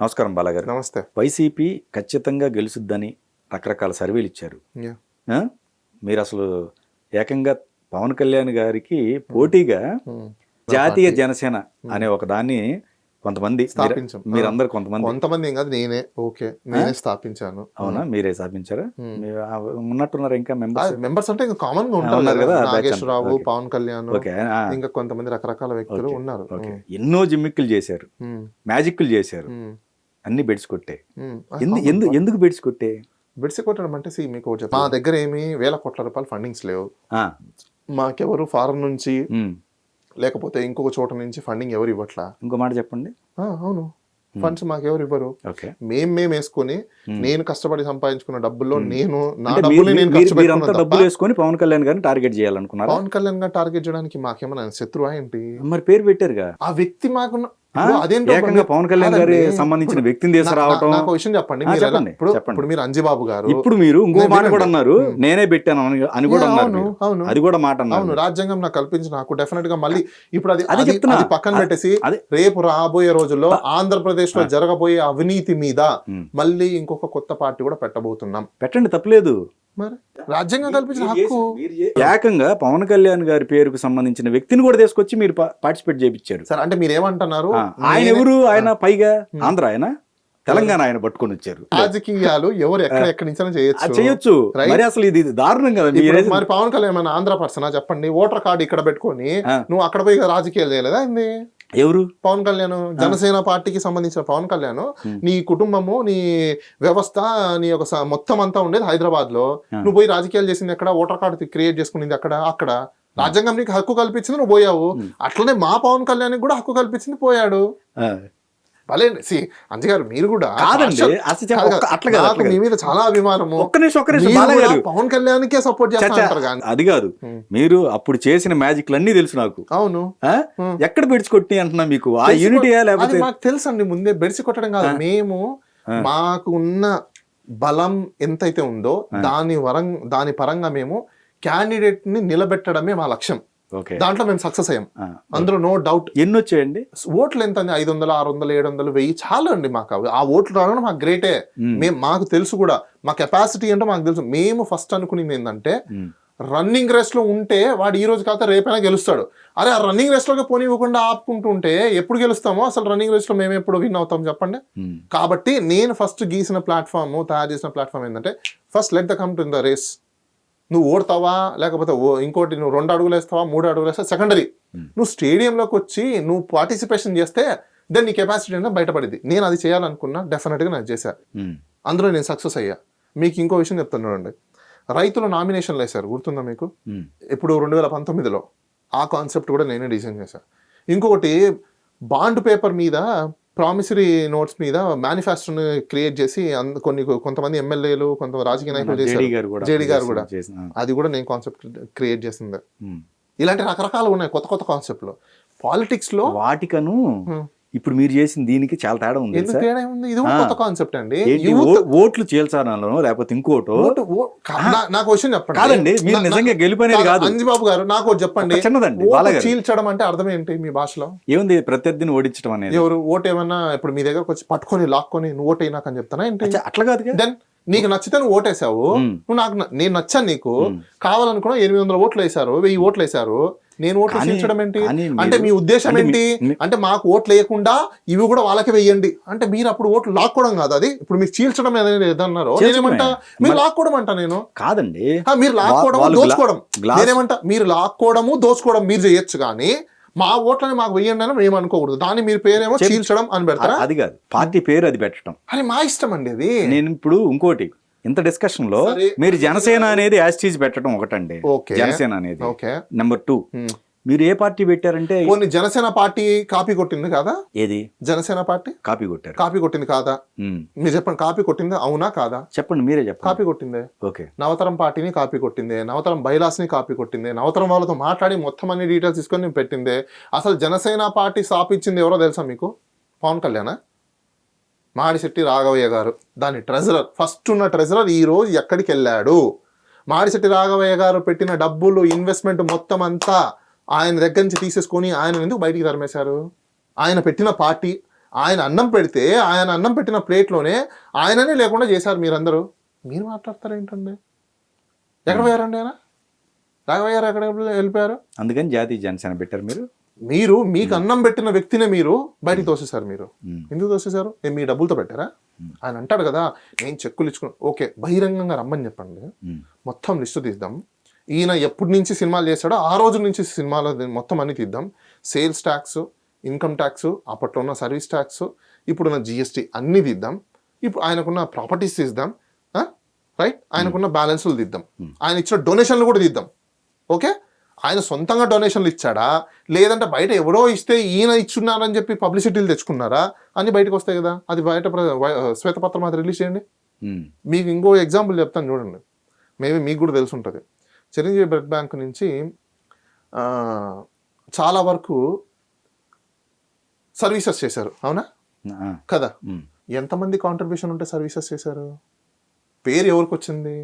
నమస్కారం బాలాగారు. నమస్తే. వైసీపీ ఖచ్చితంగా గెలుసుద్దని రకరకాల సర్వేలు ఇచ్చారు. మీరు అసలు ఏకంగా పవన్ కళ్యాణ్ గారికి పోటీగా జాతీయ జనసేన అనే ఒక దాన్ని కొంతమంది మీరందరూ కొంతమంది ఏం కాదు, నేనే స్థాపించాను. అవునా, మీరే స్థాపించారా? ఉన్నట్టున్నారు ఇంకా మెంబర్స్ అంటే ఇంకా కామన్ గా ఉంటారు కదా, నాగేశ్వరరావు, పవన్ కళ్యాణ్, ఇంకా కొంతమంది రకరకాల వ్యక్తులు ఉన్నారు. ఎన్నో జిమ్మిక్కులు చేశారు, మ్యాజిక్లు చేశారు, అన్ని బెడ్స్ కొట్టే. ఎందుకు బెడ్స్ కొట్టే? బెడ్స్ కొట్టడం అంటే మీకు మా దగ్గర ఏమి వేల కోట్ల రూపాయలు ఫండింగ్స్ లేవు. మాకెవరు ఫారెన్ నుంచి లేకపోతే ఇంకొక చోట నుంచి ఫండింగ్ ఎవరు ఇవ్వట్లా. ఇంకో మాట చెప్పండి. అవును, ఫండ్స్ మాకెవరు ఇవ్వరు. మేము వేసుకొని నేను కష్టపడి సంపాదించుకున్న డబ్బుల్లో నా డబ్బులు వేసుకొని పవన్ కళ్యాణ్ గారిని టార్గెట్ చేయాలనుకున్నారు. పవన్ కళ్యాణ్ గారిని టార్గెట్ చేయడానికి మాకేమన్నా శత్రువా ఏంటి? మరి పేరు పెట్టారుగా ఆ వ్యక్తి. మాకు పవన్ కళ్యాణ్ గారి సంబంధించిన వ్యక్తిని తీసుకురావటం. నాకు విషయం చెప్పండి. ఇప్పుడు మీరు అంజిబాబు గారు, ఇప్పుడు మీరు ఇంకో మాట కూడా అన్నారు, నేనే పెట్టాను అని కూడా అన్నారు. అది కూడా మాట అన్నారు. రాజ్యాంగం నాకు కల్పించి నాకు డెఫినెట్ గా మళ్ళీ ఇప్పుడు అది పక్కన పెట్టేసి రేపు రాబోయే రోజుల్లో ఆంధ్రప్రదేశ్ లో జరగబోయే అవినీతి మీద మళ్ళీ ఇంకొక కొత్త పార్టీ కూడా పెట్టబోతున్నాం. పెట్టండి, తప్పలేదు. మరి రాజ్యాంగం కల్పించిన హక్కు. ఏకంగా పవన్ కళ్యాణ్ గారి పేరుకు సంబంధించిన వ్యక్తిని కూడా తీసుకొచ్చి మీరు పార్టిసిపేట్ చేయించారు. సార్ అంటే మీరు ఏమంటున్నారు? ఆయన ఎవరు? ఆయన పైగా ఆంధ్ర, ఆయన తెలంగాణ, ఆయన పట్టుకొని వచ్చారు. రాజకీయాలు ఎవరు ఎక్కడి నుంచి చేయొచ్చు. మరి అసలు ఇది దారుణం కదా. మరి పవన్ కళ్యాణ్ ఏమైనా ఆంధ్ర పర్సనా చెప్పండి? ఓటర్ కార్డు ఇక్కడ పెట్టుకొని నువ్వు అక్కడ పోయి రాజకీయాలు చేయలేదా? ఎవరు? పవన్ కళ్యాణ్, జనసేన పార్టీకి సంబంధించిన పవన్ కళ్యాణ్. నీ కుటుంబము, నీ వ్యవస్థ, నీ యొక్క మొత్తం అంతా ఉండేది హైదరాబాద్ లో. నువ్వు పోయి రాజకీయాలు చేసింది ఎక్కడ? ఓటర్ కార్డు క్రియేట్ చేసుకునేది అక్కడ. రాజ్యాంగం నీకు హక్కు కల్పించింది, నువ్వు పోయావు. అట్లనే మా పవన్ కళ్యాణ్ కూడా హక్కు కల్పించింది, పోయాడు. భలే అంజి గారు, మీరు కూడా మీ మీద చాలా అభిమానము. పవన్ కళ్యాణ్ కే సపోర్ట్ చేస్తారు. అది కాదు, మీరు అప్పుడు చేసిన మ్యాజిక్లు అన్ని తెలుసు నాకు. అవును, ఎక్కడ బెడిచి కొట్టి అంటున్నా మీకు ఆ యూనిటీ మాకు తెలుసు అండి. ముందే బెడిసి కొట్టడం కాదు, మేము మాకు ఉన్న బలం ఎంతైతే ఉందో దాని పరంగా మేము క్యాండిడేట్ ని నిలబెట్టడమే మా లక్ష్యం. దాంట్లో మేము సక్సెస్ అయ్యాం, అందులో నో డౌట్. ఎన్ని వచ్చాయండి ఓట్లు? ఎంత? 500, 600, 700, 1000 చాలు అండి మాకు. ఆ ఓట్లు రావడం మాకు గ్రేటే. మాకు తెలుసు కూడా, మా కెపాసిటీ ఏంటో మాకు తెలుసు. మేము ఫస్ట్ అనుకునేది ఏంటంటే, రన్నింగ్ రేస్ లో ఉంటే వాడు ఈ రోజు కాక రేపైనా గెలుస్తాడు. అరే ఆ రన్నింగ్ రేస్ లోకి పోనివ్వకుండా ఆపుకుంటుంటే ఎప్పుడు గెలుస్తామో? అసలు రన్నింగ్ రేస్ లో మేము ఎప్పుడు విన్ అవుతాం చెప్పండి. కాబట్టి నేను ఫస్ట్ గీసిన ప్లాట్ఫామ్, తయారు చేసిన ప్లాట్ఫామ్ ఏంటంటే, first let the come to the race. నువ్వు ఓడతావా లేకపోతే ఇంకోటి నువ్వు 2 అడుగులు వేస్తావా 3 అడుగులు వేస్తావా సెకండరీ. నువ్వు స్టేడియంలోకి వచ్చి నువ్వు పార్టిసిపేషన్ చేస్తే దెన్ నీ కెపాసిటీ అనేది బయటపడింది. నేను అది చేయాలనుకున్నా, డెఫినెట్గా నాకు చేశాను. అందులో నేను సక్సెస్ అయ్యా. మీకు ఇంకో విషయం చెప్తున్నానండి, రైతులు నామినేషన్లు వేశారు, గుర్తుందా మీకు? ఇప్పుడు 2019లో ఆ కాన్సెప్ట్ కూడా నేనే డిజైన్ చేశాను. ఇంకొకటి బాండ్ పేపర్ మీద, ప్రామిసరీ నోట్స్ మీద మేనిఫెస్టోని క్రియేట్ చేసి కొంతమంది ఎమ్మెల్యేలు, కొంత రాజకీయ నాయకులు చేశారు. జేడీ గారు కూడా, అది కూడా నేను కాన్సెప్ట్ క్రియేట్ చేసింది. ఇలాంటి రకరకాలు ఉన్నాయి కొత్త కొత్త కాన్సెప్ట్లు పాలిటిక్స్ లో. వాటికను ఇప్పుడు మీరు చేసిన దీనికి చాలా తేడా ఉంది. ఇది కొత్త కాన్సెప్ట్ అండి. ఓట్లు చీల్చాలనో లేకపోతే ఇంకోటో. నాకు విషయం చెప్పండి. కాదండి, మీరు నిజంగా గెలిపోయినది కాదు. అంజిబాబు గారు నాకు చెప్పండి, చిన్నదండి, చీల్చడం అంటే అర్థం ఏంటి మీ భాషలో? ఏముంది? ప్రత్యర్థిని ఓడించడం అనేది. ఎవరు ఓటు ఏమన్నా ఇప్పుడు మీ దగ్గరకు వచ్చి పట్టుకొని లాక్కొని నువ్వు ఓటు అయినాక అని చెప్తానా ఏంటి? అట్లా కాదు. దెన్ నీకు నచ్చితే నువ్వు ఓటేసావు, నువ్వు నేను నచ్చాను నీకు, కావాలనుకున్నా 800 ఓట్లు వేసారు, 1000 ఓట్లు వేసారు, నేను ఓట్లు చీల్చడం ఏంటి? అంటే మీ ఉద్దేశం ఏంటి? అంటే మాకు ఓట్లు వేయకుండా ఇవి కూడా వాళ్ళకి వెయ్యండి అంటే మీరు అప్పుడు ఓట్లు లాక్కోవడం కాదు. అది ఇప్పుడు మీరు చీల్చడం ఏదన్నారు, నేనేమంటా మీరు లాక్కోవడం అంట. నేను కాదండి, మీరు లాక్కోవడం దోచుకోవడం. నేనేమంటా మీరు లాక్కోవడము దోచుకోవడం మీరు చేయొచ్చు, కానీ మా ఓట్లని మాకు వెయ్యండి అని మేము అనుకోకూడదు. దాన్ని మీరు పేరేమో చీల్చడం అని పెడతారా? అది కాదు, పార్టీ పేరు అది పెట్టడం. అది మా ఇష్టం అండి. అది నేను ఇప్పుడు ఇంకోటి, ఇంత డిస్కషన్ లో మీరు జనసేన అనేది యాస్టీజ్ పెట్టడం ఒకటండి. జనసేన అనేది నెంబర్ 2. మీరు ఏ పార్టీ పెట్టారంటే, కొన్ని జనసేన పార్టీ కాపీ కొట్టింది కాదా? ఏది? జనసేన పార్టీ కాపీ కొట్టారు. కాపీ కొట్టింది కాదా? మీరు చెప్పండి, కాపీ కొట్టింది అవునా కాదా? చెప్పండి, మీరే చెప్పండి. కాపీ కొట్టిందే. ఓకే, నవతరం పార్టీని కాపీ కొట్టిందే, నవతరం బైలాస్ ని కాపీ కొట్టిందే, నవతరం వాళ్ళతో మాట్లాడి మొత్తం అన్ని డీటెయిల్స్ తీసుకొని పెట్టిందే. అసలు జనసేన పార్టీ స్థాపించింది ఎవరో తెలుసా మీకు? పవన్ కళ్యాణ్, మాడిశెట్టి రాఘవయ్య గారు, దాని ట్రెజరర్, ఫస్ట్ ఉన్న ట్రెజరర్ ఈ రోజు ఎక్కడికి వెళ్ళాడు? మాడిశెట్టి రాఘవయ్య గారు పెట్టిన డబ్బులు, ఇన్వెస్ట్మెంట్ మొత్తం అంతా ఆయన దగ్గర నుంచి తీసేసుకొని ఆయన ఎందుకు బయటికి తరిమేశారు? ఆయన పెట్టిన పార్టీ, ఆయన అన్నం పెడితే ఆయన అన్నం పెట్టిన ప్లేట్లోనే ఆయననే లేకుండా చేశారు మీరందరూ. మీరు మాట్లాడతారు ఏంటండి? ఎక్కడ పోయారండి ఆయన? రాఘవయ్య గారు ఎక్కడ వెళ్ళిపోయారు? అందుకని జాతీయ జనసేన పెట్టారు మీరు. మీరు మీకు అన్నం పెట్టిన వ్యక్తినే మీరు బయటికి తోసేశారు. మీరు ఎందుకు తోసేశారు? నేను మీ డబ్బులతో పెట్టారా? ఆయన అంటాడు కదా నేను చెక్కులు ఇచ్చుకున్నాను. ఓకే, బహిరంగంగా రమ్మని చెప్పండి, మొత్తం లిస్టు తీద్దాం. ఈయన ఎప్పటి నుంచి సినిమాలు చేశాడో ఆ రోజు నుంచి సినిమాలు మొత్తం అన్ని తీద్దాం. సేల్స్ ట్యాక్స్, ఇన్కమ్ ట్యాక్స్, అప్పట్లో ఉన్న సర్వీస్ ట్యాక్స్, ఇప్పుడున్న జిఎస్టీ అన్నీ తీద్దాం. ఇప్పుడు ఆయనకున్న ప్రాపర్టీస్ తీద్దాం, రైట్? ఆయనకున్న బ్యాలెన్స్లు తీద్దాం, ఆయన ఇచ్చిన డొనేషన్లు కూడా తీద్దాం. ఓకే, ఆయన సొంతంగా డొనేషన్లు ఇచ్చాడా లేదంటే బయట ఎవరో ఇస్తే ఈయన ఇచ్చున్నారని చెప్పి పబ్లిసిటీలు తెచ్చుకున్నారా అని బయటకు వస్తాయి కదా. అది బయట శ్వేతపత్రం అది రిలీజ్ చేయండి. మీకు ఇంకో ఎగ్జాంపుల్ చెప్తాను చూడండి, మేబీ మీకు కూడా తెలిసి ఉంటుంది. చిరంజీవి బ్లడ్ బ్యాంక్ నుంచి చాలా వరకు సర్వీసెస్ చేశారు, అవునా కదా? ఎంతమంది కాంట్రిబ్యూషన్ ఉంటే సర్వీసెస్ చేశారు? పేరు ఎవరికి వచ్చింది?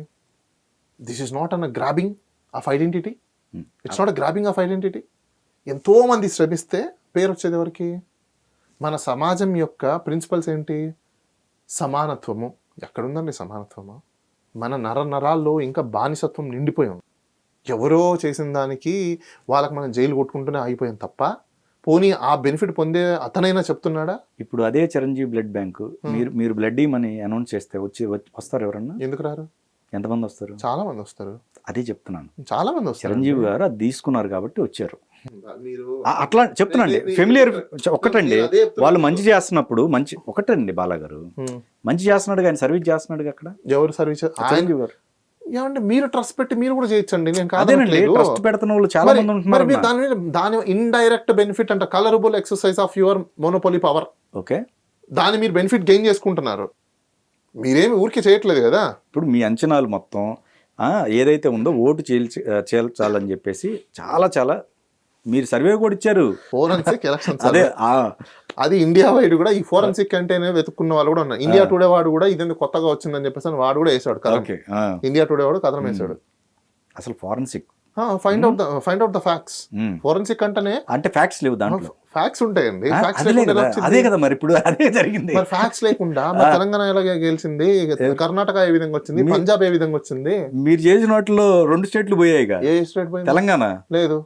This is not an grabbing of identity. It's not a grabbing of identity. ఎంతోమంది శ్రమిస్తే పేరు వచ్చేది ఎవరికి? మన సమాజం యొక్క ప్రిన్సిపల్స్ ఏంటి? సమానత్వము. ఎక్కడుందండి సమానత్వము? మన నరాల్లో ఇంకా బానిసత్వం నిండిపోయి ఉంది. ఎవరో చేసిన దానికి వాళ్ళకి మనం జైలు కొట్టుకుంటూనే అయిపోయాం తప్ప, పోనీ ఆ బెనిఫిట్ పొందే అతనైనా చెప్తున్నాడా? ఇప్పుడు అదే చిరంజీవి బ్లడ్ బ్యాంకు మీరు బ్లడ్ ఇమ్మని అనౌన్స్ చేస్తే వస్తారు ఎవరన్నా? ఎందుకు రారు? ఎంతమంది వస్తారు? చాలా మంది వస్తారు. అదే చెప్తున్నాను, చాలా మంది వస్తారు. చిరంజీవి గారు అది తీసుకున్నారు కాబట్టి వచ్చారు. అట్లా చెప్తున్నాండి. ఫెమిలియర్ ఒకటండి, వాళ్ళు మంచి చేస్తున్నప్పుడు మంచి ఒకటండి. బాలాగారు మంచి చేస్తున్నాడు, ఆయన సర్వీస్ చేస్తున్నాడు. అక్కడ ఎవరు సర్వీస్? చిరంజీవి గారు. ఏమంటే మీరు ట్రస్ట్ పెట్టి మీరు కూడా చేయొచ్చండి. నేను కాదండి, ట్రస్ట్ పెడుతున్న వాళ్ళు చాలా మంది ఉంటున్నారు. దాని ఇండైరెక్ట్ బెనిఫిట్ అంటే colourable exercise of your monopoly power. Okay, దాన్ని మీరు బెనిఫిట్ గెయిన్ చేసుకుంటున్నారు. మీరేమి ఊరికే చేయట్లేదు కదా. ఇప్పుడు మీ అంచనాలు మొత్తం ఏదైతే ఉందో ఓటు చేల్చాలని చెప్పేసి చాలా మీరు సర్వే కూడా ఇచ్చారు. ఫోరెన్సిక్ ఎలక్షన్ అదే అది ఇండియా వైడ్ కూడా ఈ ఫోరెన్సిక్ అంటేనే వెతుక్కున్న వాళ్ళు కూడా ఉన్నారు. ఇండియా టుడే వాడు కూడా ఇదేంటి కొత్తగా వచ్చిందని చెప్పేసి వాడు కూడా వేసాడు కథ. ఇండియా టుడే వాడు కథనం వేసాడు. అసలు forensic find out the facts. Forensic అంటేనే అంటే ఫ్యాక్ట్స్ లేవు, దాంట్లో ఫ్యాక్ట్స్ ఉంటాయండి. అదే కదా మరి ఇప్పుడు అదే జరిగింది. మరి ఫ్యాక్ట్స్ లేకుండా తెలంగాణ ఎలాగే గెలిచింది, కర్ణాటక ఏ విధంగా వచ్చింది, పంజాబ్ ఏ విధంగా వచ్చింది? మీరు చేసిన వాటిలో 2 స్టేట్లు పోయాయి. ఏ స్టేట్ పోయింది? తెలంగాణ లేదు.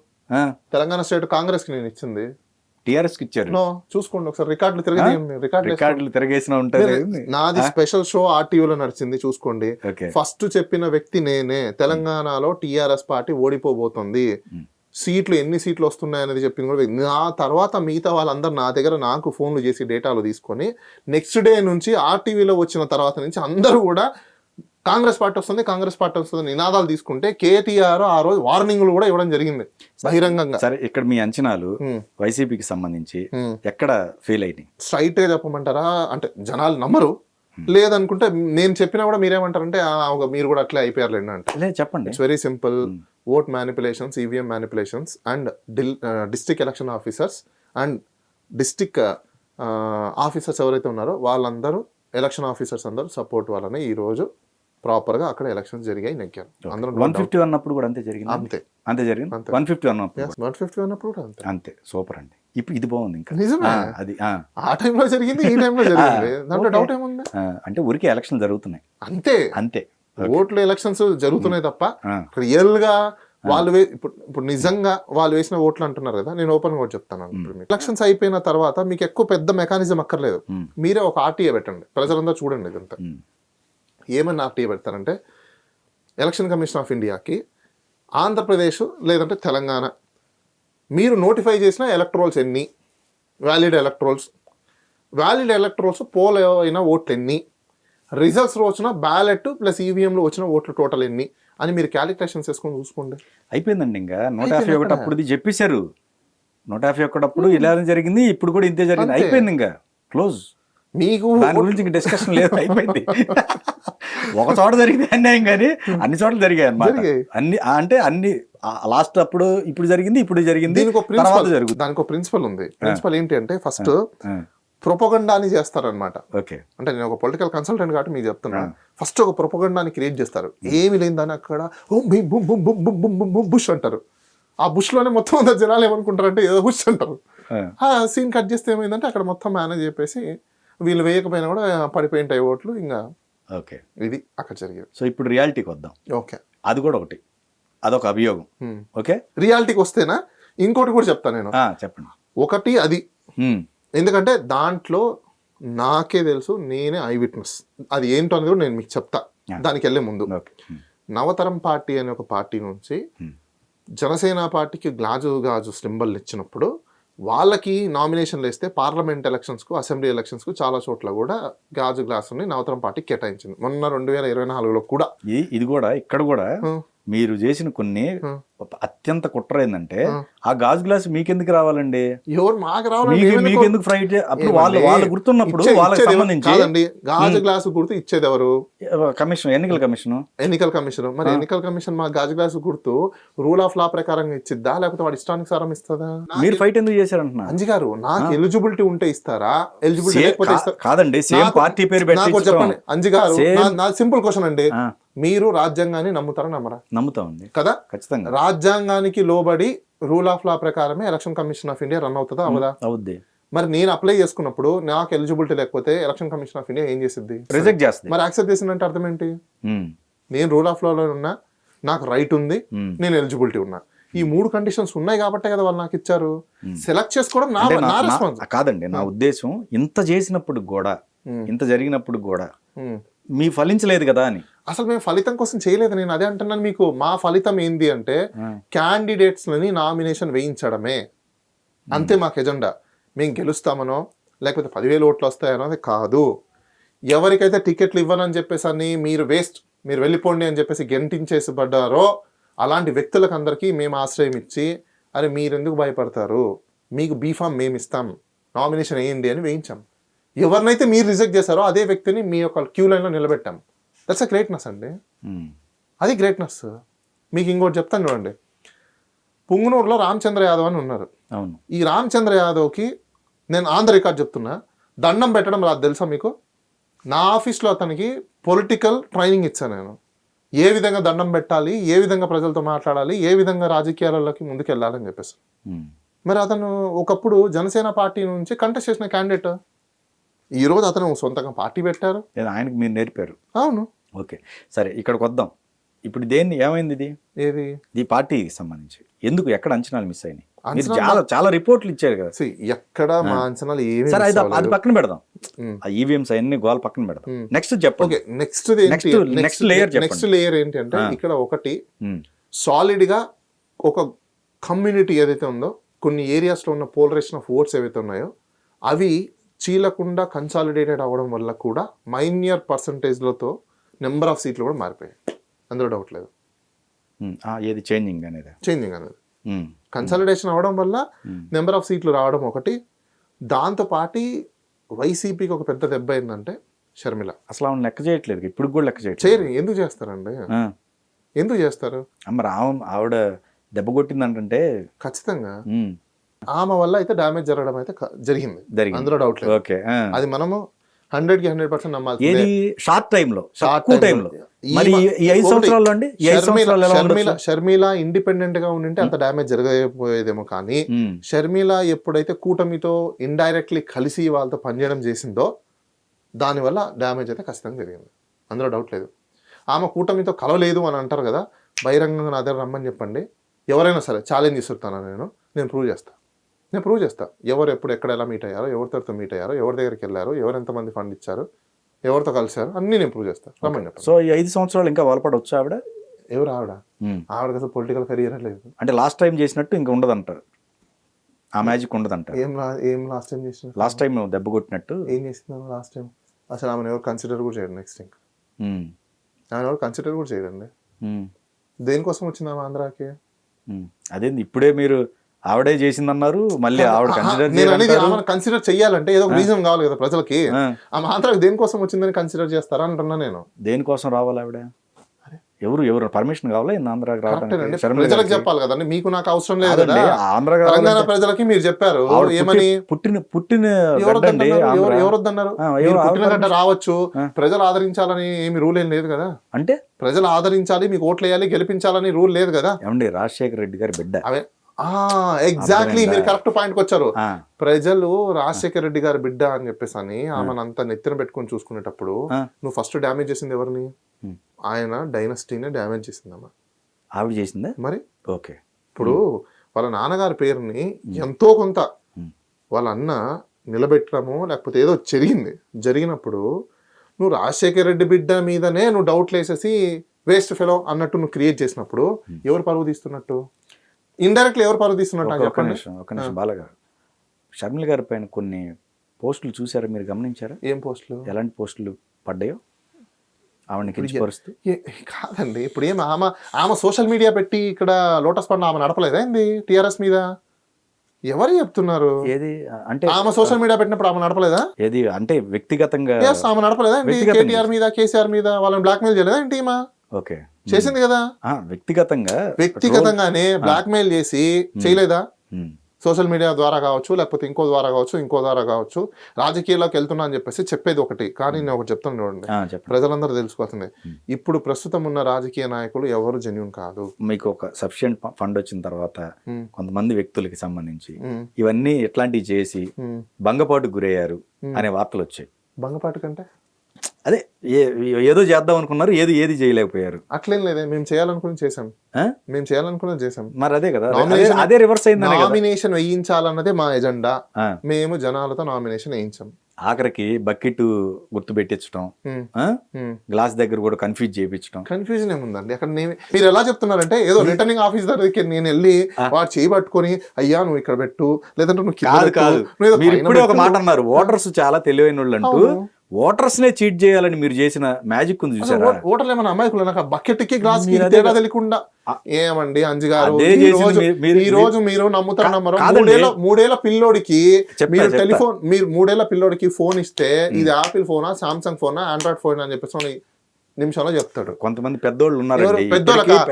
తెలంగాణ స్టేట్ కాంగ్రెస్ కి నేను ఇచ్చింది, టిఆర్ఎస్ కి ఇచ్చారు. చూసుకోండి ఒకసారి రికార్డులు తిరగేసిన ఉంటాయి. నాది స్పెషల్ షో ఆర్టీవీలో నడిచింది, చూసుకోండి. ఫస్ట్ చెప్పిన వ్యక్తి నేనే. తెలంగాణలో టిఆర్ఎస్ పార్టీ ఓడిపోబోతుంది, సీట్లు ఎన్ని సీట్లు వస్తున్నాయి అనేది చెప్పింది కూడా. నా తర్వాత మిగతా వాళ్ళందరూ నా దగ్గర నాకు ఫోన్లు చేసి డేటాలు తీసుకొని నెక్స్ట్ డే నుంచి ఆర్టీవీలో వచ్చిన తర్వాత నుంచి అందరూ కూడా కాంగ్రెస్ పార్టీ వస్తుంది నినాదాలు తీసుకుంటే కేటీఆర్ ఆ రోజు వార్నింగ్లు కూడా ఇవ్వడం జరిగింది బహిరంగంగా. సరే, ఇక్కడ మీ అంచనాలు వైసీపీకి సంబంధించి ఎక్కడ ఫెయిల్ అయినాయి? స్ట్రైట్ గా చెప్పమంటారా? అంటే జనాలు నమ్మరు, లేదనుకుంటే నేను చెప్పినా కూడా మీరేమంటారంటే మీరు కూడా అట్లే అయిపోయారులేండి అంటే చెప్పండి. It's very simple. Vote manipulations, EVM manipulations and district election officers and district officers ఎవరైతే ఉన్నారో వాళ్ళందరూ, ఎలక్షన్ ఆఫీసర్స్ అందరూ సపోర్ట్ వల్లనే ఈ రోజు ప్రాపర్ గా అక్కడ ఎలక్షన్స్ జరిగాయి, నెగ్గారు. అందరూ 150 అన్నప్పుడు కూడా అంతే జరిగింది. అంతే జరిగింది. 150 అన్నప్పుడు కూడా అంతే. సూపర్ అండి. ఇప్పుడు ఇది బాగుంది. ఇంకా నిజమే, అది ఆ టైంలో జరిగింది, ఈ టైంలో జరిగింది, దాంట్లో డౌట్ ఏముంది? అంటే ఊరికే ఎలక్షన్ జరుగుతున్నాయి అంతే. ఓట్లు ఎలక్షన్స్ జరుగుతున్నాయి తప్ప రియల్ గా వాళ్ళు ఇప్పుడు నిజంగా వాళ్ళు వేసిన ఓట్లు అంటున్నారు కదా. నేను ఓపెన్ గా చెప్తాను, ఎలక్షన్స్ అయిపోయిన తర్వాత మీకు ఎక్కువ పెద్ద మెకానిజం అక్కర్లేదు. మీరే ఒక ఆర్టీఏ పెట్టండి, ప్రజలందరూ చూడండి. ఇదంతా ఏమన్నా ఆర్టీఏ పెడతారంటే ఎలక్షన్ కమిషన్ ఆఫ్ ఇండియాకి ఆంధ్రప్రదేశ్ లేదంటే తెలంగాణ మీరు నోటిఫై చేసిన ఎలక్ట్రోల్స్ ఎన్ని, వ్యాలిడ్ ఎలక్ట్రోల్స్ పోల్ అయిన ఓట్లు ఎన్ని, రిజల్ట్స్ వచ్చిన బ్యాలెట్ ప్లస్ ఈవీఎంలో వచ్చిన ఓట్లు టోటల్ ఎన్ని అని మీరు క్యాలిక్యులేషన్స్ వేసుకొని చూసుకోండి. అయిపోయిందండి. ఇంకా 151 అప్పుడు చెప్పేశారు. 151 అప్పుడు ఇలా జరిగింది, ఇప్పుడు కూడా ఇంతే జరిగింది, అయిపోయింది. ఇంకా క్లోజ్. మీకు దాని గురించి ఇంకా డిస్కషన్ లేదు, అయిపోయింది. ఒక చోట జరిగింది అన్యాయం, కానీ అన్ని చోట్ల జరిగాయి అన్నమాట. అన్ని అంటే అన్ని లాస్ట్ అప్పుడు ఇప్పుడు జరిగింది. దానికి ఒక ప్రిన్సిపల్ ఉంది. ప్రిన్సిపల్ ఏంటి అంటే ఫస్ట్ ప్రొపగండాని చేస్తారనమాట. ఓకే, అంటే నేను ఒక పొలిటికల్ కన్సల్టెంట్ కాబట్టి మీకు చెప్తున్నా. ఫస్ట్ ఒక ప్రొపగండాని క్రియేట్ చేస్తారు. ఏమి లేదని అక్కడ బుష్ అంటారు. ఆ బుష్ లోనే మొత్తం జనాలు ఏమనుకుంటారంటే ఏదో బుష్ అంటారు. సీన్ కట్ చేస్తే ఏమైందంటే అక్కడ మొత్తం మేనేజ్ చెప్పేసి వీళ్ళు వేయకపోయినా కూడా పడిపోయింటాయి ఓట్లు. ఇంకా ఓకే, ఇది అక్కడ జరిగేది. సో ఇప్పుడు రియాలిటీకి వద్దాం. ఓకే, అది కూడా ఒకటి, అదొక అభియోగం. ఓకే, రియాలిటీకి వస్తేనా ఇంకోటి కూడా చెప్తాను నేను. చెప్పండి. ఒకటి అది, ఎందుకంటే దాంట్లో నాకే తెలుసు, నేనే ఐ విట్నెస్. అది ఏంటో అనేది కూడా నేను మీకు చెప్తా దానికి వెళ్ళే ముందు. నవతరం పార్టీ అనే ఒక పార్టీ నుంచి జనసేన పార్టీకి గాజు సింబల్ ఇచ్చినప్పుడు వాళ్ళకి నామినేషన్లు వేస్తే పార్లమెంట్ ఎలక్షన్స్కు, అసెంబ్లీ ఎలక్షన్స్కు చాలా చోట్ల కూడా గాజు గ్లాసుని నవతరం పార్టీ కేటాయించింది. మొన్న 2024లో కూడా. ఇది కూడా ఇక్కడ కూడా మీరు చేసిన కొన్ని అత్యంత కుట్ర ఏంటంటే ఆ గాజు గ్లాస్ మీకెందుకు రావాలండి? ఎవరు మాకు రావాలి, మీకెందుకు ఫ్రైట్? అప్పుడు వాళ్ళు గుర్తున్నప్పుడు వాళ్ళకి సంబంధించి గాజు గ్లాసు గుర్తు ఇచ్చేది ఎవరు? కమిషన్, ఎన్నికల కమిషన్. మరి ఎన్నికల కమిషన్ మా గాజు గ్లాసు గుర్తు రూల్ ఆఫ్ లా ప్రకారం ఇచ్చిద్దా, లేకపోతే వాడి ఇష్టానుసారం ఇస్తుందా? మీరు ఫైట్ ఎందుకు చేశారంటున్నా? అంజి గారు, నాకు ఎలిజిబిలిటీ ఉంటే ఇస్తారా, ఎలిజిబిలిటీ లేకపోతే కాదండి. సేమ్ పార్టీ పేరు పెట్టి చెప్పండి. అంజి గారు, నా సింపుల్ క్వశ్చన్ అండి, మీరు రాజ్యాంగాన్ని నమ్ముతారా నమ్మరా? నమ్ముతామండి కదా, ఖచ్చితంగా. రాజ్యాంగానికి లోబడి రూల్ ఆఫ్ లా ప్రకారమే election commission of India run అవుతుందా అవదా? అవుద్ది. మరి నేను అప్లై చేసుకున్నప్పుడు నాకు ఎలిజిబిలిటీ లేకపోతే ఎలక్షన్ కమిషన్ ఆఫ్ ఇండియా ఏం చేసిద్ది? రిజెక్ట్ చేస్తుంది. మరి యాక్సెప్ట్ చేసిందంటే అర్థం ఏంటి? నేను రూల్ ఆఫ్ లాలో ఉన్నా, నాకు రైట్ ఉంది, నేను ఎలిజిబిలిటీ ఉన్నా. ఈ 3 కండిషన్స్ ఉన్నాయి కాబట్టే కదా వాళ్ళు నాకు ఇచ్చారు. సెలెక్ట్ చేసుకోవడం నా రెస్పాన్స్ కాదండి. నా ఉద్దేశం ఇంత చేసినప్పుడు కూడా, ఇంత జరిగినప్పుడు కూడా మీ ఫలించలేదు కదా అని. అసలు మేము ఫలితం కోసం చేయలేదు. నేను అదే అంటున్నాను మీకు. మా ఫలితం ఏంది అంటే క్యాండిడేట్స్ ని నామినేషన్ వేయించడమే, అంతే మాకు ఎజెండా. మేము గెలుస్తామనో లేకపోతే 10,000 ఓట్లు వస్తాయనో అది కాదు. ఎవరికైతే టికెట్లు ఇవ్వనని చెప్పేసి అని మీరు వేస్ట్, మీరు వెళ్ళిపోండి అని చెప్పేసి గెంటించేసి పడ్డారో అలాంటి వ్యక్తులకు అందరికీ మేము ఆశ్రయం ఇచ్చి, అరే మీరెందుకు భయపడతారు, మీకు బీఫామ్ మేము ఇస్తాం, నామినేషన్ వేయండి అని వేయించాం. ఎవరినైతే మీరు రిజెక్ట్ చేశారో అదే వ్యక్తిని మీ యొక్క క్యూ లైన్లో నిలబెట్టాం. దట్స్ అ గ్రేట్నెస్ అండి. అది గ్రేట్నెస్. మీకు ఇంకోటి చెప్తాను చూడండి. పుంగనూరులో రామచంద్ర యాదవ్ అని ఉన్నారు. ఈ రామచంద్ర యాదవ్కి నేను ఆన్ ద రికార్డ్ చెప్తున్నా, దండం పెట్టడం రాదు తెలుసా మీకు? నా ఆఫీస్లో అతనికి పొలిటికల్ ట్రైనింగ్ ఇచ్చాను నేను. ఏ విధంగా దండం పెట్టాలి, ఏ విధంగా ప్రజలతో మాట్లాడాలి, ఏ విధంగా రాజకీయాలలోకి ముందుకు వెళ్ళాలని చెప్పేసి. మరి అతను ఒకప్పుడు జనసేన పార్టీ నుంచి కంటెస్ట్ చేసిన క్యాండిడేట్. ఈ రోజు అతను సొంతంగా పార్టీ పెట్టారు. ఆయనకు మీరు నేర్పారు. అవును. ఓకే, సరే ఇక్కడికి వద్దాం. ఇప్పుడు దేన్ని ఏమైంది? ఇది ఏది? ఈ పార్టీకి సంబంధించి ఎందుకు ఎక్కడ అంచనాలు మిస్ అయినాయి? చాలా రిపోర్ట్లు ఇచ్చారు కదా. ఎక్కడ మా అంచనాలు ఏమి? సరే అది పక్కన పెడదాం. ఆ ఈవీఎంస్ అన్ని గోల్ పక్కన పెడదాం. నెక్స్ట్ చెప్పండి. నెక్స్ట్ లేయర్ ఏంటి అంటే ఇక్కడ ఒకటి సాలిడ్ గా ఒక కమ్యూనిటీ ఏదైతే ఉందో, కొన్ని ఏరియాస్ లో ఉన్న పోలరైజేషన్ ఆఫ్ ఓట్స్ ఏవైతే ఉన్నాయో అవి చీలకుండా కన్సాలిడేటెడ్ అవ్వడం వల్ల కూడా మైన్యూర్ పర్సంటేజ్లతో నెంబర్ ఆఫ్ సీట్లు కూడా మారిపోయాయి. అందులో డౌట్ లేదు. ఏది చేంజింగ్ అనేది కన్సాలిడేషన్ అవ్వడం వల్ల నెంబర్ ఆఫ్ సీట్లు రావడం ఒకటి. దాంతోపాటు వైసీపీకి ఒక పెద్ద దెబ్బ ఏంటంటే షర్మిల. అసలు ఆమె లెక్క చేయట్లేదు, ఇప్పుడు కూడా లెక్క చేయరు. ఎందుకు చేస్తారండి? ఎందుకు చేస్తారు? మరి ఆవిడ దెబ్బ కొట్టిందంటే ఖచ్చితంగా ఆమె వల్ల అయితే డ్యామేజ్ జరగడం అయితే జరిగింది, అందులో డౌట్ లేదు. ఓకే, అది మనము 100కి 100% నమ్మాలి. షార్ట్ టైంలో మరి ఈ 5 సంవత్సరాల్లో అండి షర్మిల ఇండిపెండెంట్ గా ఉండింటే అంత డ్యామేజ్ జరగకపోయేదేమో. కానీ షర్మిల ఎప్పుడైతే కూటమితో ఇండైరెక్ట్లీ కలిసి వాళ్ళతో పనిచేయడం చేసిందో దానివల్ల డ్యామేజ్ అయితే ఖచ్చితంగా జరిగింది, అందులో డౌట్ లేదు. ఆమె కూటమితో కలవలేదు అని అంటారు కదా, బహిరంగంగా నా దగ్గర రమ్మని చెప్పండి, ఎవరైనా సరే ఛాలెంజ్ ఇస్తున్నాను నేను ప్రూవ్ చేస్తా. ఎవరు ఎప్పుడు ఎక్కడ ఎలా మీట్ అయ్యారో, ఎవరితో మీట్ అయ్యారో, ఎవరి దగ్గరికి వెళ్ళారో, ఎవరు ఎంతమంది ఫండ్ ఇచ్చారు, ఎవరితో కలిసారు, అన్నీ నేను ప్రూవ్ చేస్తాను. రమ్మని చెప్పండి. సో ఈ 5 సంవత్సరాలు ఇంకా బలపడవచ్చు ఆవిడ? ఎవరు ఆవిడకి అసలు పొలిటికల్ కెరియర్ లేదు. అంటే లాస్ట్ టైం చేసినట్టు ఇంకా ఉండదంటారు, ఆ మ్యాజిక్ ఉండదంటారు. ఏం లాస్ట్ టైం చేసిన? లాస్ట్ టైం దెబ్బ కొట్టినట్టు ఏం చేసింది లాస్ట్ టైం? అసలు ఆమెను ఎవరు కన్సిడర్ కూడా చేయడు. నెక్స్ట్ ఇంకా ఆమెను ఎవరు కన్సిడర్ కూడా చేయడండి. దేనికోసం వచ్చింది ఆమె ఆంధ్రాకి? అదేంది ఇప్పుడే మీరు ఆవిడే చేసిందన్నారు, మళ్ళీ ఆవిడ కన్సిడర్ చెయ్యాలంటే ఏదో ఒక రీజన్ కావాలి కదా ప్రజలకి. ఆమె ఆంధ్రాకి దేనికోసం వచ్చిందని కన్సిడర్ చేస్తారా అంటున్నా నేను. దేనికోసం రావాలి ఆవిడ? ఎవరు పర్మిషన్ కావాలి ఆంధ్రాకి రావడానికి? ప్రజలకు చెప్పాలి కదండి, మీకు నాకు అవసరం లేదు కదా. తెలంగాణ ప్రజలకి మీరు చెప్పారు ఏమని? పుట్టిన ఎవరొద్దన్నారు? పుట్టిన గడ్డ రావచ్చు, ప్రజలు ఆదరించాలని ఏమి రూల్ ఏం లేదు కదా. అంటే ప్రజలు ఆదరించాలి, మీకు ఓట్లు వేయాలి, గెలిపించాలని రూల్ లేదు కదా. ఏమండి రాజశేఖర రెడ్డి గారి బిడ్డ ఎగ్జాక్ట్లీ, మీరు కరెక్ట్ పాయింట్కి వచ్చారు. ప్రజలు రాజశేఖర రెడ్డి గారి బిడ్డ అని చెప్పేసి అని ఆమెను అంతా నెత్తిన పెట్టుకొని చూసుకునేటప్పుడు నువ్వు ఫస్ట్ డ్యామేజ్ చేసింది ఎవరిని? ఆయన డైనస్టీనే డ్యామేజ్ చేసిందమ్మా. ఆవిడ చేసిందా మరి? ఓకే. ఇప్పుడు వాళ్ళ నాన్నగారి పేరుని ఎంతో కొంత వాళ్ళ అన్న నిలబెట్టడము లేకపోతే ఏదో జరిగినప్పుడు నువ్వు రాజశేఖర రెడ్డి బిడ్డ మీదనే నువ్వు డౌట్లు వేసేసి వేస్ట్ ఫెలో అన్నట్టు నువ్వు క్రియేట్ చేసినప్పుడు ఎవరు పరువు తీస్తున్నట్టు? ఇండైరెక్ట్లీ ఎవరు పరువు తీస్తున్నట్టు చెప్పండి. ఒక నిమిషం బాలగారు, షర్మిల గారి పైన కొన్ని పోస్టులు చూసారా, మీరు గమనించారా? ఏం పోస్టులు? ఎలాంటి పోస్టులు పడ్డాయో ఆవిడని కించపరుస్తూ? కాదండి, ఇప్పుడు ఏం ఆమె సోషల్ మీడియా పెట్టి ఇక్కడ లోటస్ పండు ఆమె నడపలేదా ఏంది టీఆర్ఎస్ మీద? ఎవరు చెప్తున్నారు? ఏది అంటే ఆమె సోషల్ మీడియా పెట్టినప్పుడు ఆమె నడపలేదా? ఏది అంటే వ్యక్తిగతంగా ఆమె నడపలేదా ఏంటి? కేటీఆర్ మీద కేసీఆర్ మీద వాళ్ళని బ్లాక్మెయిల్ చేయలేదా ఏంటి? ఓకే, చేసింది కదా. వ్యక్తిగతంగానే బ్లాక్మెయిల్ చేసి చేయలేదా? సోషల్ మీడియా ద్వారా కావచ్చు, లేకపోతే ఇంకో ద్వారా కావచ్చు, రాజకీయాల్లోకి వెళ్తున్నా అని చెప్పేసి చెప్పేది ఒకటి. కానీ నేను ఒకటి చెప్తాను చూడండి, ప్రజలందరూ తెలుసుకోవాల్సిందే, ఇప్పుడు ప్రస్తుతం ఉన్న రాజకీయ నాయకులు ఎవరు జెన్యూన్ కాదు. మీకు ఒక సఫిషియెంట్ ఫండ్ వచ్చిన తర్వాత కొంతమంది వ్యక్తులకి సంబంధించి ఇవన్నీ ఇట్లాంటివి చేసి భంగపాటుకు గురయ్యారు అనే వార్తలు వచ్చాయి. భంగపాటు కంటే అదే ఏదో చేద్దాం అనుకున్నారు, ఏది చేయలేకపోయారు. అట్లేం లేదే, మేము చేయాలనుకుని చేసాం. మరి అదే కదా, అదే రివర్స్ అయింది. నామినేషన్ వేయించాలన్నదే మా ఎజెండా. మేము జనాలతో నామినేషన్ వేయించాం. ఆఖరికి బకెట్ గుర్తు పెట్టించడం, గ్లాస్ దగ్గర కూడా కన్ఫ్యూజ్ చేయించడం. కన్ఫ్యూజన్ ఏముందండి అక్కడ? మీరు ఎలా చెప్తున్నారంటే ఏదో రిటర్నింగ్ ఆఫీస్ దగ్గరికి నేను వెళ్ళి వాడు చేయబట్టుకొని అయ్యా నువ్వు ఇక్కడ పెట్టు, లేదంటే నువ్వు కాదు. మీరు ఇప్పుడే ఒక మాట అన్నారు, ఓటర్స్ చాలా తెలివైన వాళ్ళు అంటూ. ఓటర్స్ నే చీట్ చేయాలని మీరు చేసిన మ్యాజిక్ ఉంది చూసారా? ఓటర్లు ఏమన్నా అమాయకులు? నాకు బకెట్ కి గ్లాస్ కి తేడా తెలియకుండా ఏమండి అంజి గారు, ఈ రోజు మీరు నమ్ముతారు మూడేళ్ల పిల్లోడికి మీరు టెలిఫోన్, మీరు 3 ఏళ్ల పిల్లోడికి ఫోన్ ఇస్తే ఇది ఆపిల్ ఫోనా, సామ్సంగ్ ఫోనా, ఆండ్రాయిడ్ ఫోన్ అని చెప్పేసి నిమిషంలో చెప్తాడు. కొంతమంది పెద్దోళ్ళు ఉన్నారు,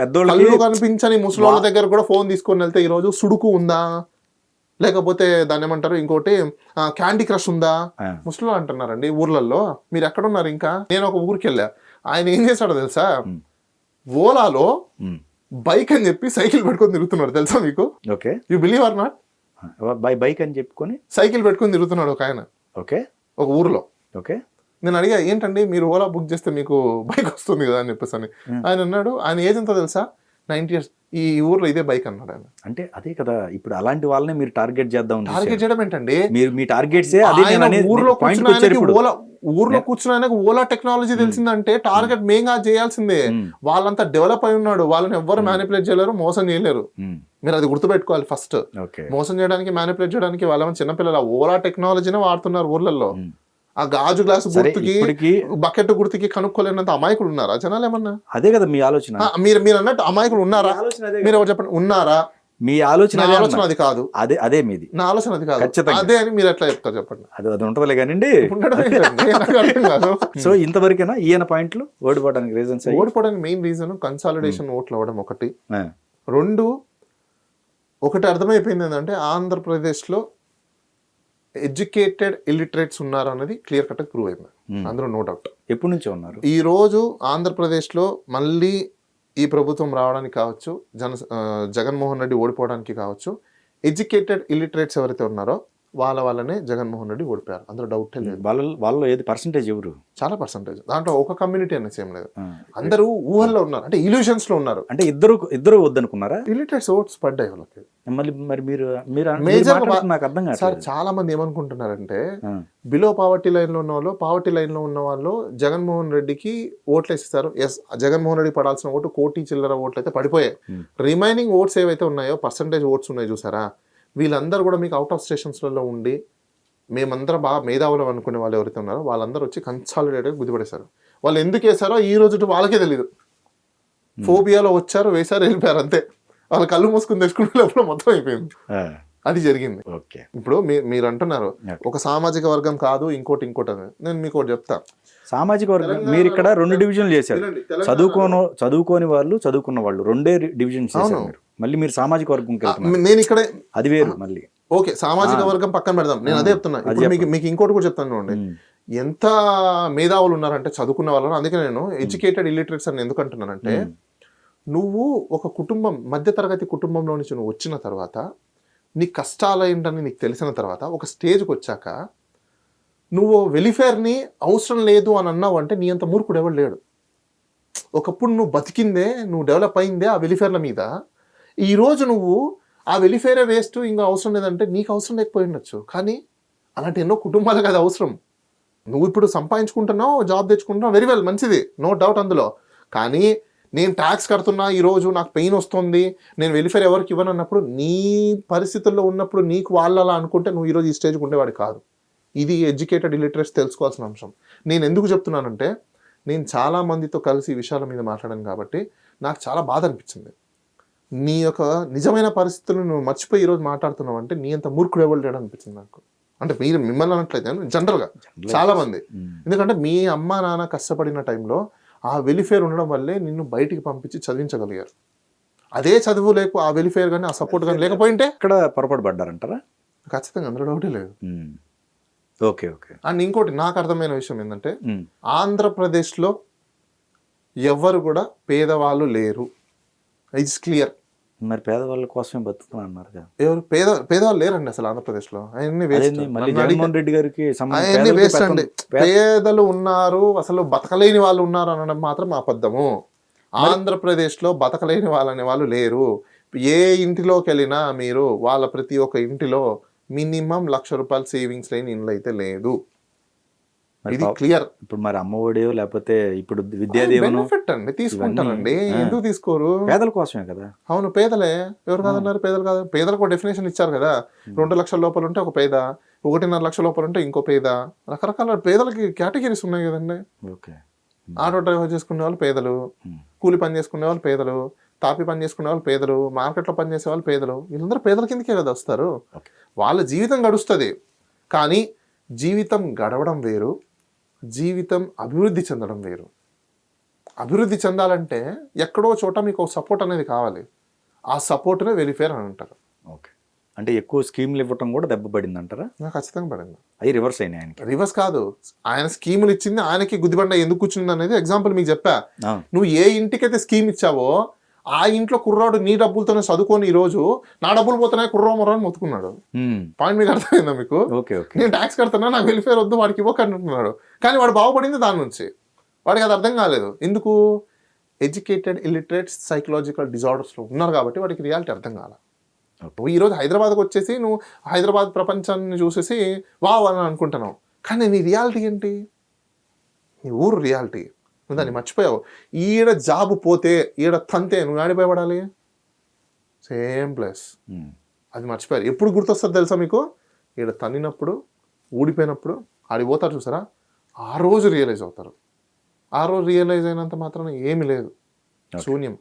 పెద్దోళ్ళు కనిపించని ముసలోళ్ళ దగ్గర కూడా ఫోన్ తీసుకొని వెళ్తే ఈ రోజు సుడుకు ఉందా, లేకపోతే దాన్ని ఏమంటారు ఇంకోటి క్యాండీ క్రష్ ఉందా, ముసలిలో అంటున్నారండి ఊర్లలో. మీరు ఎక్కడున్నారు? ఇంకా నేను ఒక ఊరికి వెళ్ళా, ఆయన ఏం చేశాడో తెలుసా, ఓలాలో బైక్ అని చెప్పి సైకిల్ పెట్టుకొని తిరుగుతున్నాడు తెలుసా మీకు? Okay, you believe are not? Bike అని చెప్పుకొని సైకిల్ పెట్టుకొని తిరుగుతున్నాడు ఒక ఆయన. ఓకే, ఒక ఊర్లో. ఓకే, నేను అడిగా ఏంటండి మీరు ఓలా బుక్ చేస్తే మీకు బైక్ వస్తుంది కదా అని చెప్పేసి అని. ఆయన అన్నాడు, ఆయన ఏజ్ ఎంతో తెలుసా, 90 years, ఈ ఊర్లో ఇదే బైక్ అన్నాడు ఆయన. అంటే అదే కదా, ఇప్పుడు అలాంటి వాళ్ళని మీరు టార్గెట్ చేద్దాం. టార్గెట్ చేయడం ఏంటండి? మీరు మీ టార్గెట్స్ ఊర్లో కూర్చున్న ఓలా టెక్నాలజీ తెలిసిందంటే టార్గెట్ మేంగా చేయాల్సిందే. వాళ్ళంతా డెవలప్ అయి ఉన్నాడు, వాళ్ళని ఎవ్వరు మ్యానిపులేట్ చేయలేరు, మోసం చేయలేరు. మీరు అది గుర్తుపెట్టుకోవాలి ఫస్ట్. మోసం చేయడానికి, మ్యానిపులేట్ చేయడానికి వాళ్ళ చిన్నపిల్లలు ఓలా టెక్నాలజీనే వాడుతున్నారు ఊర్లలో. ఆ గాజు గ్లాసు గుర్తుకి, బకెట్ గుర్తుకి కనుక్కోలేనంత అమాయకులు ఉన్నారా జనాలు? ఏమన్నా అదే కదా మీ ఆలోచన. మీరు అన్నట్టు అమాయకులు ఉన్నారా? మీరు ఎవరు చెప్పండి, ఉన్నారా? మీ ఆలోచన అది కాదు, అదే మీది. నా ఆలోచన అది కాదు, అదే అని మీరు ఎట్లా చెప్తారు చెప్పండి? అది ఉంటదిలే కానివ్వండి. సో ఇంతవరకేనా ఈయన పాయింట్లు ఓడిపోవడానికి రీజన్స్? ఓడిపోవడానికి మెయిన్ రీజన్ కన్సాలిడేషన్ ఓట్లు అవ్వడం ఒకటి. 2, ఒకటి అర్థమైపోయింది ఏంటంటే ఆంధ్రప్రదేశ్లో ఎడ్యుకేటెడ్ ఇల్లిటరేట్స్ ఉన్నారు అన్నది క్లియర్ కట్ ప్రూవ్ అయింది, అందులో నో డౌట్. ఎప్పటి నుంచో ఉన్నారు. ఈ రోజు ఆంధ్రప్రదేశ్లో మళ్ళీ ఈ ప్రభుత్వం రావడానికి కావచ్చు, జగన్మోహన్ రెడ్డి ఓడిపోవడానికి కావచ్చు, ఎడ్యుకేటెడ్ ఇల్లిటరేట్స్ ఎవరైతే ఉన్నారో వాళ్ళనే జగన్మోహన్ రెడ్డి ఓడిపోయారు, అందులో డౌట్ లేదు. వాళ్ళలో ఏది పర్సెంటేజ్ ఎవరు? చాలా పర్సెంటేజ్. దాంట్లో ఒక కమ్యూనిటీ అనేసి ఏం లేదు, అందరూ ఊహల్లో ఉన్నారు, అంటే ఇల్యూషన్స్ లో ఉన్నారు. అంటే ఇద్దరు వద్దనుకున్నారా? ఇల్లిటరేట్స్ ఓట్స్ పడ్డాయి వాళ్ళకి. మరి మీరు నాకు అర్థం కాదు సార్. చాలా మంది ఏమనుకుంటున్నారంటే బిలో పావర్టీ లైన్ లో ఉన్న వాళ్ళు, పావర్టీ లైన్ లో ఉన్న వాళ్ళు జగన్మోహన్ రెడ్డికి ఓట్లు వేసిస్తారు. ఎస్, జగన్మోహన్ రెడ్డి పడాల్సిన ఓటు 1 కోటి చిల్లర ఓట్లు అయితే పడిపోయాయి. రిమైనింగ్ ఓట్స్ ఏవైతే ఉన్నాయో, పర్సంటేజ్ ఓట్స్ ఉన్నాయి చూసారా, వీళ్ళందరూ కూడా మీకు అవుట్ ఆఫ్ స్టేషన్స్లలో ఉండి మేమందరం బాగా మేధావులు అనుకునే వాళ్ళు ఎవరైతే ఉన్నారో వాళ్ళందరూ వచ్చి కన్సాలిడేట్గా గుర్తుపడేశారు. వాళ్ళు ఎందుకు వేశారో ఈ రోజు వాళ్ళకే తెలియదు. ఫోబియాలో వచ్చారు, వేశారు, వెళ్ళిపోయారు అంతే. వాళ్ళ కళ్ళు మూసుకుని తెచ్చుకునే లోపల మొత్తం అయిపోయింది. అది జరిగింది. ఇప్పుడు మీరు అంటున్నారు ఒక సామాజిక వర్గం కాదు ఇంకోటి అని. నేను మీకు ఒకటి చెప్తా. సామాజిక వర్గం మీరు ఇక్కడ 2 డివిజన్లు చేశారు. చదువుకోని వాళ్ళు, చదువుకున్న వాళ్ళు 2 డివిజన్స్ చేశారు. మళ్ళీ మీరు సామాజిక వర్గం నేను ఇక్కడ అది వేరు. మళ్ళీ ఓకే, సామాజిక వర్గం పక్కన పెడదాం. నేను అదే చెప్తున్నా. మీకు ఇంకోటి కూడా చెప్తాను చూడండి, ఎంత మేధావులు ఉన్నారంటే చదువుకున్న వాళ్ళు. అందుకే నేను ఎడ్యుకేటెడ్ ఇల్లిటరేట్స్ అని ఎందుకు అంటున్నానంటే నువ్వు ఒక కుటుంబం, మధ్యతరగతి కుటుంబంలో నుంచి నువ్వు వచ్చిన తర్వాత, నీ కష్టాలు ఏంటని నీకు తెలిసిన తర్వాత, ఒక స్టేజ్కి వచ్చాక నువ్వు వెలిఫేర్ని అవసరం లేదు అని అన్నావు అంటే నీ అంత మూర్ఖుడు ఎవడు లేడు. ఒకప్పుడు నువ్వు బతికిందే, నువ్వు డెవలప్ అయిందే ఆ వెలిఫేర్ల మీద. ఈరోజు నువ్వు ఆ వెలిఫేరే వేస్ట్, ఇంకా అవసరం లేదంటే నీకు అవసరం లేకపోయి ఉండొచ్చు. కానీ అలాంటి ఎన్నో కుటుంబాలకు అది అవసరం. నువ్వు ఇప్పుడు సంపాదించుకుంటున్నావు, జాబ్ తెచ్చుకుంటున్నావు, వెరీ వెల్, మంచిది, నో డౌట్ అందులో. కానీ నేను ట్యాక్స్ కడుతున్నా, ఈరోజు నాకు పెయిన్ వస్తుంది, నేను వెలిఫేర్ ఎవరికి ఇవ్వను అన్నప్పుడు, నీ పరిస్థితుల్లో ఉన్నప్పుడు నీకు వాళ్ళు అలా అనుకుంటే నువ్వు ఈరోజు ఈ స్టేజ్కి ఉండేవాడు కాదు. ఇది ఎడ్యుకేటెడ్ ఇలిటరేట్స్ తెలుసుకోవాల్సిన అంశం. నేను ఎందుకు చెప్తున్నానంటే, నేను చాలా మందితో కలిసి ఈ విషయాల మీద మాట్లాడాను కాబట్టి నాకు చాలా బాధ అనిపించింది. నీ యొక్క నిజమైన పరిస్థితులను నువ్వు మర్చిపోయి ఈరోజు మాట్లాడుతున్నావు అంటే నీ అంత మూర్ఖుడు ఎవరు లేడు అనిపించింది నాకు. అంటే మీరు మిమ్మల్ని అనట్లేదు, జనరల్గా చాలా మంది. ఎందుకంటే మీ అమ్మ నాన్న కష్టపడిన టైంలో ఆ వెలిఫేర్ ఉండడం వల్లే నిన్ను బయటికి పంపించి చదివించగలిగారు. అదే చదువు లేకు, ఆ వెలిఫేర్ కానీ ఆ సపోర్ట్ కానీ లేకపోయింటే ఇక్కడ పొరపాటు పడ్డారంటారా? ఖచ్చితంగా అందులో డౌటే లేదు. Okay okay. అండ్ ఇంకోటి నాకు అర్థమైన విషయం ఏంటంటే, ఆంధ్రప్రదేశ్లో ఎవరు కూడా పేదవాళ్ళు లేరు, ఇట్స్ క్లియర్. మరి పేదవాళ్ళ కోసమే బతుకుతున్నా అన్నారు కదా. ఎవరు పేదవాళ్ళు లేరండి అసలు ఆంధ్రప్రదేశ్లో. అవన్నీ వేస్ట్. మళ్ళీ జగన్మోహన్ రెడ్డి గారికి అవన్నీ వేస్ట్ అండి. పేదలు ఉన్నారు, అసలు బతకలేని వాళ్ళు ఉన్నారు అనడం మాత్రం అబద్ధము. ఆంధ్రప్రదేశ్లో బతకలేని వాళ్ళు అనే వాళ్ళు లేరు. ఏ ఇంటిలోకి వెళ్ళినా మీరు వాళ్ళ ప్రతి ఒక్క ఇంటిలో మినిమం ₹1,00,000 సేవింగ్స్ లేని ఇండ్లు అయితే లేదు. ఇది క్లియర్. ఇప్పుడు మరి అమ్మఒడి లేకపోతే ఇప్పుడు విద్యా దీవెన బెనిఫిట్ అండి, తీసుకుంటారండి. ఎందుకు తీసుకోరు? పేదల కోసమే కదా. అవును, పేదలే. ఎవరు కాదన్నారు? పేదలు కాదు. పేదలకు డెఫినేషన్ ఇచ్చారు కదా. 2 లక్షల లోపల ఉంటే ఒక పేద, 1.5 లక్షల లోపల ఉంటే ఇంకో పేద. రకరకాల పేదలకి కేటగిరీస్ ఉన్నాయి కదండి. ఓకే. ఆటో డ్రైవర్ చేసుకునే వాళ్ళు పేదలు, కూలి పని చేసుకునే వాళ్ళు పేదలు, తాపి పని చేసుకునే వాళ్ళు పేదలు, మార్కెట్లో పని చేసే వాళ్ళు పేదలు. వీళ్ళందరూ పేదల కిందకే కదా వస్తారు. వాళ్ళ జీవితం గడుస్తుంది. కానీ జీవితం గడవడం వేరు, జీవితం అభివృద్ధి చెందడం వేరు. అభివృద్ధి చెందాలంటే ఎక్కడో చోట మీకు సపోర్ట్ అనేది కావాలి. ఆ సపోర్ట్నే వెలిఫేర్ అని అంటారు. ఓకే. అంటే ఎక్కువ స్కీమ్లు ఇవ్వటం కూడా దెబ్బ పడింది అంటారా? నాకు ఖచ్చితంగా పడింది. అవి రివర్స్ అయినాయి ఆయనకి. రివర్స్ కాదు, ఆయన స్కీములు ఇచ్చింది ఆయనకి గుద్దిబండ ఎందుకు కూర్చుంది అనేది ఎగ్జాంపుల్ మీకు చెప్పా. నువ్వు ఏ ఇంటికైతే స్కీమ్ ఇచ్చావో ఆ ఇంట్లో కుర్రాడు నీ డబ్బులతోనే చదువుకొని ఈ రోజు నా డబ్బులు పోతున్నాయి కుర్రో మొర్రో అని మొత్తుకున్నాడు. పాయింట్ మీకు అర్థమైందా మీకు? నేను ట్యాక్స్ కడుతున్నా, నాకు వెల్ఫేర్ వద్దు, వాడికి ఇవ్వకండి అంటున్నాడు. కానీ వాడు బాగుపడింది దాని నుంచి. వాడికి అది అర్థం కాలేదు. ఎందుకు? ఎడ్యుకేటెడ్ ఇల్లిటరేట్ సైకలాజికల్ డిజార్డర్స్లో ఉన్నారు కాబట్టి వాడికి రియాలిటీ అర్థం కాల. నువ్వు ఈరోజు హైదరాబాద్కి వచ్చేసి నువ్వు హైదరాబాద్ ప్రపంచాన్ని చూసేసి వావ్ అని అనుకుంటున్నావు. కానీ నీ రియాలిటీ ఏంటి? నీ ఊరు రియాలిటీ నువ్వు దాన్ని మర్చిపోయావు. ఈడ జాబు పోతే, ఈడ తంతే, నువ్వు ఆడిపోయబడాలి. Same place. అది మర్చిపోయారు. ఎప్పుడు గుర్తొస్తుంది తెలుసా మీకు? ఈడ తన్నినప్పుడు, ఊడిపోయినప్పుడు, ఆడిపోతారు చూసారా, ఆ రోజు రియలైజ్ అవుతారు. ఆ రోజు రియలైజ్ అయినంత మాత్రాన ఏమి లేదు, శూన్యం.